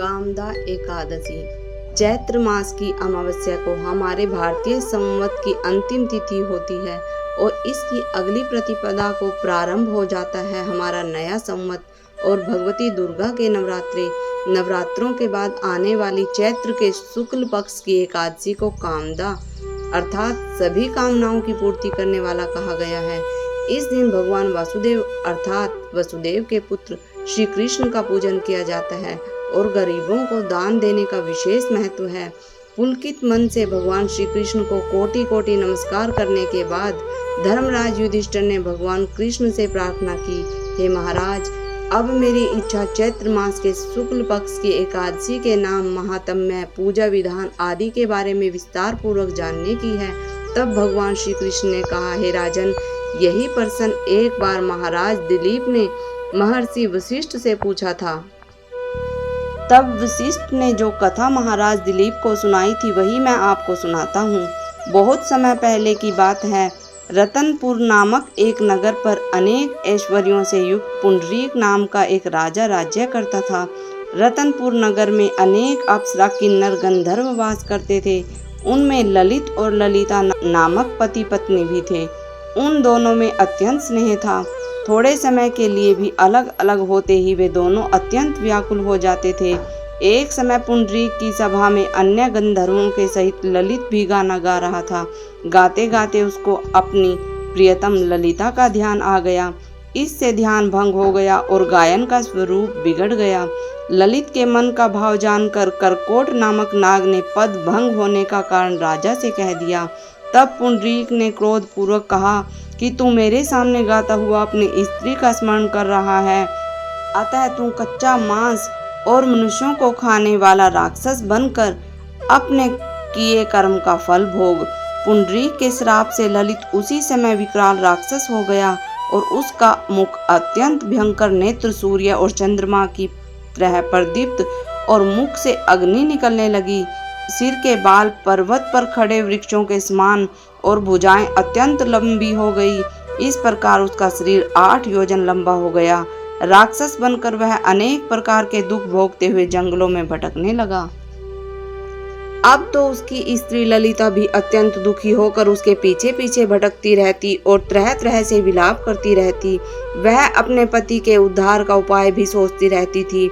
कामदा एकादशी चैत्र मास की अमावस्या को हमारे भारतीय संवत की अंतिम तिथि होती है और इसकी अगली प्रतिपदा को प्रारंभ हो जाता है हमारा नया संवत। और भगवती दुर्गा के नवरात्रों के बाद आने वाली चैत्र के शुक्ल पक्ष की एकादशी को कामदा अर्थात सभी कामनाओं की पूर्ति करने वाला कहा गया है। इस दिन भगवान वासुदेव अर्थात वसुदेव के पुत्र श्री कृष्ण का पूजन किया जाता है और गरीबों को दान देने का विशेष महत्व है। पुलकित मन से भगवान श्री कृष्ण को कोटि कोटि नमस्कार करने के बाद धर्मराज युधिष्ठिर ने भगवान कृष्ण से प्रार्थना की, हे महाराज, अब मेरी इच्छा चैत्र मास के शुक्ल पक्ष की एकादशी के नाम, महात्म्य, पूजा विधान आदि के बारे में विस्तार पूर्वक जानने की है। तब भगवान श्री कृष्ण ने कहा, हे राजन, यही प्रश्न एक बार महाराज दिलीप ने महर्षि वशिष्ठ से पूछा था। तब वशिष्ठ ने जो कथा महाराज दिलीप को सुनाई थी वही मैं आपको सुनाता हूँ। बहुत समय पहले की बात है। रतनपुर नामक एक नगर पर अनेक ऐश्वर्यों से युक्त पुंडरीक नाम का एक राजा राज्य करता था। रतनपुर नगर में अनेक अप्सरा किन्नर गंधर्व वास करते थे। उनमें ललित और ललिता नामक पति पत्नी भी थे। उन दोनों में अत्यंत स्नेह था। थोड़े समय के लिए भी अलग अलग होते ही वे दोनों अत्यंत व्याकुल हो जाते थे। एक समय पुंडरीक की सभा में अन्य गंधर्वों के सहित ललित भी गाना गा रहा था। गाते गाते उसको अपनी प्रियतम ललिता का ध्यान आ गया। इससे ध्यान भंग हो गया और गायन का स्वरूप बिगड़ गया। ललित के मन का भाव जानकर करकोट नामक नाग ने पद भंग होने का कारण राजा से कह दिया। तब पुंडरीक ने क्रोध पूर्वक कहा कि तू मेरे सामने गाता हुआ अपनी स्त्री का स्मरण कर रहा है, अतः तू कच्चा मांस और मनुष्यों को खाने वाला राक्षस बनकर अपने किए कर्म का फल भोग। पुंडरीक के श्राप से ललित उसी समय विकराल राक्षस हो गया और उसका मुख अत्यंत भयंकर, नेत्र सूर्य और चंद्रमा की तरह प्रदीप्त और मुख से अग्नि निकलने लगी। सिर के बाल पर्वत पर खड़े वृक्षों के समान और भुजाएं अत्यंत लंबी हो गई। इस प्रकार उसका शरीर 8 योजन लंबा हो गया। राक्षस बनकर वह अनेक प्रकार के दुख भोगते हुए जंगलों में भटकने लगा। अब तो उसकी स्त्री ललिता भी अत्यंत दुखी होकर उसके पीछे पीछे भटकती रहती और तरह तरह से विलाप करती रहती। वह अपने पति के उद्धार का उपाय भी सोचती रहती थी।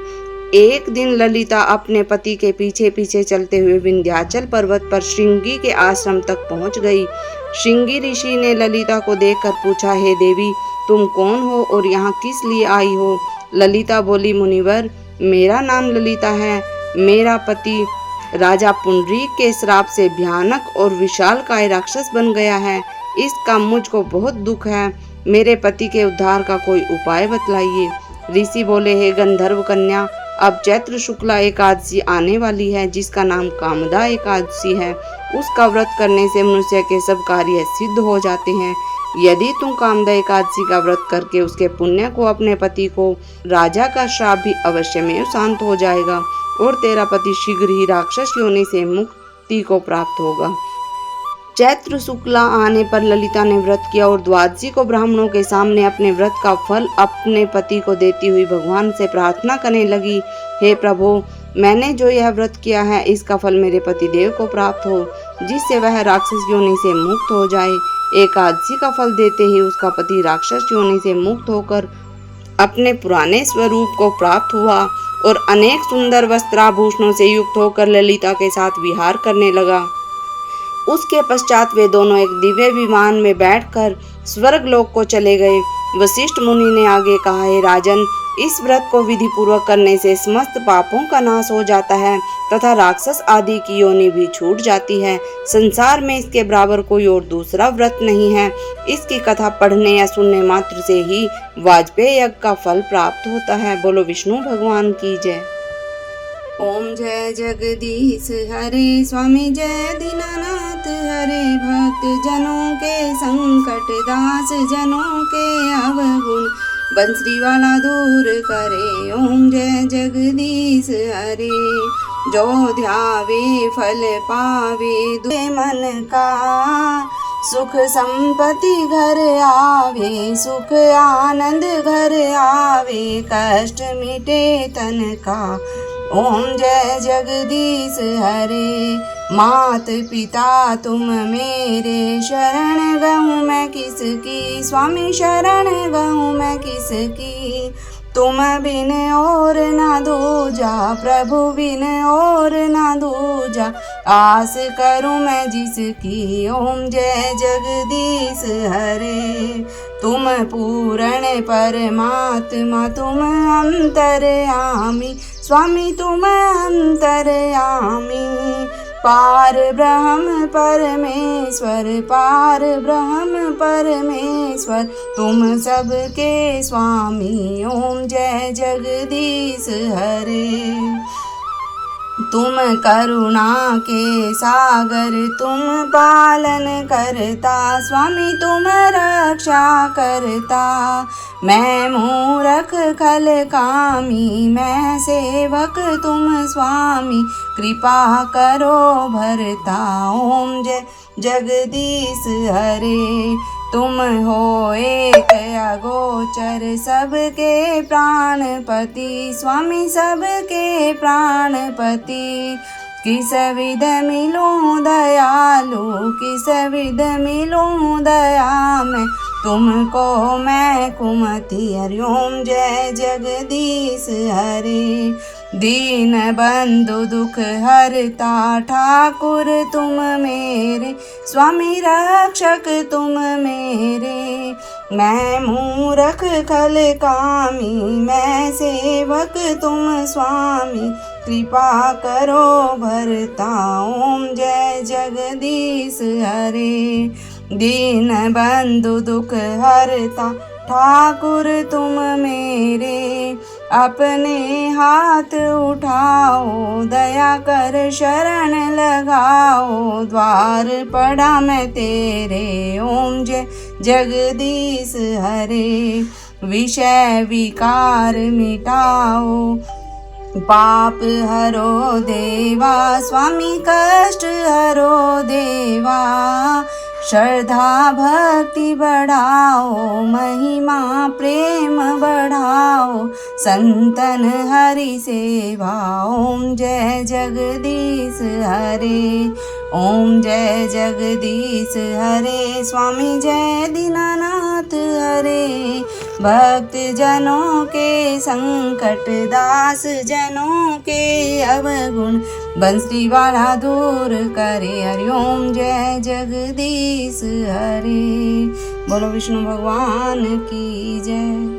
एक दिन ललिता अपने पति के पीछे पीछे चलते हुए विंध्याचल पर्वत पर श्रृंगी के आश्रम तक पहुंच गई। श्रृंगी ऋषि ने ललिता को देखकर पूछा, हे देवी, तुम कौन हो और यहाँ किस लिए आई हो? ललिता बोली, मुनिवर, मेरा नाम ललिता है। मेरा पति राजा पुंडरीक के श्राप से भयानक और विशालकाय राक्षस बन गया है। इसका मुझको बहुत दुख है। मेरे पति के उद्धार का कोई उपाय बतलाइए। ऋषि बोले, हे गंधर्व कन्या, अब चैत्र शुक्ला एकादशी आने वाली है जिसका नाम कामदा एकादशी है। उसका व्रत करने से मनुष्य के सब कार्य सिद्ध हो जाते हैं। यदि तुम कामदा एकादशी का व्रत करके उसके पुण्य को अपने पति को राजा का श्राप भी अवश्य में शांत हो जाएगा और तेरा पति शीघ्र ही राक्षस योनि से मुक्ति को प्राप्त होगा। चैत्र शुक्ला आने पर ललिता ने व्रत किया और द्वादशी को ब्राह्मणों के सामने अपने व्रत का फल अपने पति को देती हुई भगवान से प्रार्थना करने लगी, हे प्रभु, मैंने जो यह व्रत किया है इसका फल मेरे पति देव को प्राप्त हो, जिससे वह राक्षस योनि से मुक्त हो जाए। एकादशी का फल देते ही उसका पति राक्षस योनि से मुक्त होकर अपने पुराने स्वरूप को प्राप्त हुआ और अनेक सुंदर वस्त्राभूषणों से युक्त होकर ललिता के साथ विहार करने लगा। उसके पश्चात वे दोनों एक दिव्य विमान में बैठकर स्वर्ग लोक को चले गए। वशिष्ठ मुनि ने आगे कहा, हे राजन, इस व्रत को विधि पूर्वक करने से समस्त पापों का नाश हो जाता है तथा राक्षस आदि की योनि भी छूट जाती है। संसार में इसके बराबर कोई और दूसरा व्रत नहीं है। इसकी कथा पढ़ने या सुनने मात्र से ही वाजपेयी यज्ञ का फल प्राप्त होता है। बोलो विष्णु भगवान की जय। ओम जय जगदीश हरे, स्वामी जय दीनानाथ हरे, भक्त जनों के संकट, दास जनों के अवगुण, बंसरी वाला दूर करे। ओम जय जगदीश हरे, जो ध्यावे फल पावे, दुखे मन का, सुख संपत्ति घर आवे, सुख आनंद घर आवे, कष्ट मिटे तन का, ओम जय जगदीश हरे। मात पिता तुम मेरे, शरण गहूँ मैं किसकी, स्वामी शरण गहूँ मैं किसकी। तुम बिन और ना दूजा, प्रभु बिन और ना दूजा, आस करूँ मैं जिसकी। ओम जय जगदीश हरे। तुम पूर्ण परमात्मा, तुम अंतर्यामी, स्वामी तुम अंतर्यामी। पार ब्रह्म परमेश्वर, पार ब्रह्म परमेश्वर, तुम सबके स्वामी। ओम जय जगदीश हरे। तुम करुणा के सागर, तुम पालन करता, स्वामी तुम रक्षा करता। मैं मूरख खल कामी, मैं सेवक तुम स्वामी, कृपा करो भरता। ओम जय जगदीश हरे। तुम हो एक अगोचर, सबके प्राणपति, स्वामी सबके प्राणपति। किस विध मिलूं दयालु, किस विध मिलूं दया में, तुमको मैं कुमति। हरि ओम जय जगदीश हरे। दीन बंधु दुख हरता, ठाकुर तुम मेरे, स्वामी रक्षक तुम मेरे। मैं मूरख खल कामी, मैं सेवक तुम स्वामी, कृपा करो भरता। ओम जय जगदीश हरे। दीन बंधु दुख हरता, ठाकुर तुम मेरे। अपने हाथ उठाओ, दया कर शरण लगाओ, द्वार पड़ा मैं तेरे। ओम जय जगदीश हरे। विषय विकार मिटाओ, पाप हरो देवा, स्वामी कष्ट हरो देवा। श्रद्धा भक्ति बढ़ाओ, महिमा प्रेम बढ़ाओ, संतन हरि सेवा। ओम जय जगदीश हरे। ओम जय जगदीश हरे। स्वामी जय दीनानाथ हरे। भक्त जनों के संकट, दास जनों के अवगुण, बंसी वाला दूर करे। हरि ओम जय जगदीश हरे। बोलो विष्णु भगवान की जय।